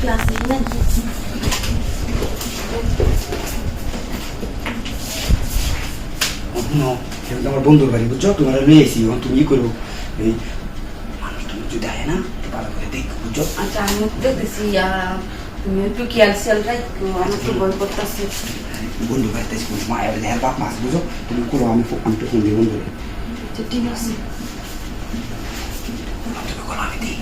ক্লাসে নাকি আমার বন্ধুর বাড়ি বুঝছো, তোমার নিয়ে এসি তুমি করো এই মানুষ তুমি যদি আয় না ভালো করে দেখো বুঝছো। আচ্ছা আমি দেখতেছি তুমি একটু খেয়াল সিয়াল রাখো, আমি একটু ভয় করতেছি। বন্ধু বাড়িতে মায়ের দেহের বাপ মাছ বুঝো, তুমি করো আমি তো ফোন দিই বন্ধু। আচ্ছা ঠিক আছে, তুমি করো আমি দিই।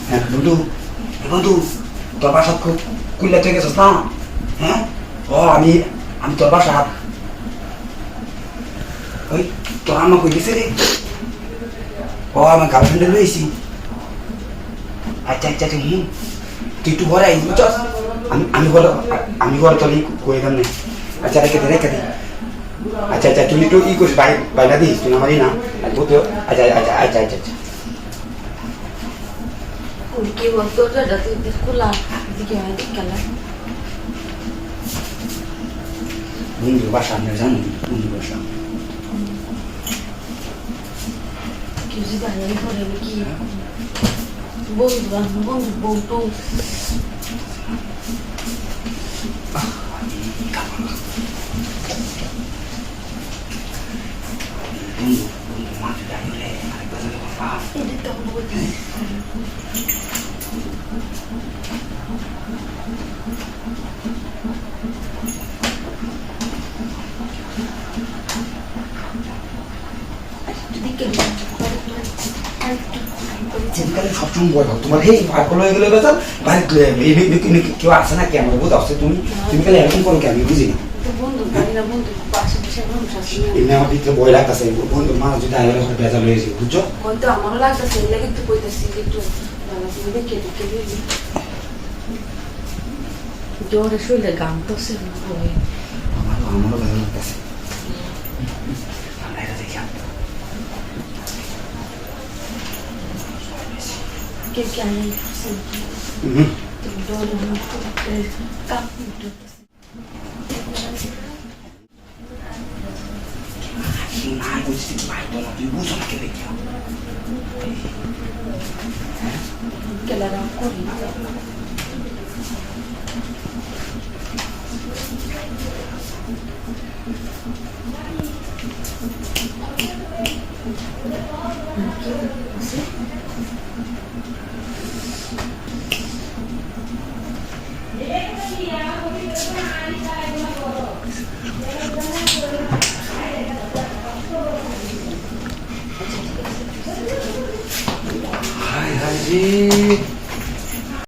হ্যাঁ বন্ধু, বন্ধু তোর বাসা কুইল্লা থেকে গেছিস না? হ্যাঁ ও আমি তোর বাসা ওই তোর আম্মা কই গেছে রে? ও আমার গার্লফ্রেন্ডে রয়েছি। আচ্ছা আচ্ছা তুই একটু ঘরে আই বুঝছস, আমি ঘরে চলি কই এখানে। আচ্ছা রেখে দে। আচ্ছা আচ্ছা তুই একটু করিস বাইনা দিস, তুই আমারই না। আচ্ছা আচ্ছা আচ্ছা আচ্ছা আচ্ছা কি বলতো দাদা তুই খোলা দিকে হয় গেল বন্ধুর বাসা আমি জানি, বন্ধুর বাসা কি জানি করে কি বন্ধু বলতো বন্ধু মাছ ডাইলে আরেকবার এটা তো বলতে সবসময় বয় তোমার এই ভাগগুলো হয়ে গেলে বেতাল বাড়িতে কেউ আসে না কেন বুঝ আসছে তুমি খালি এরকম করো কেন আমি বুঝি না। এমনি আমার ভিতরে বই লাগতেছে, বন্ধু মা যদি আগে বেজাল হয়েছে বুঝছো। আমারও লাগতেছে এগুলো কিন্তু কইতেছি একটু দেখে জোরে শুইলে গান তো সে আমারও বেজাল লাগতেছে। আমরা এটা দেখি que hay que la dan Hai,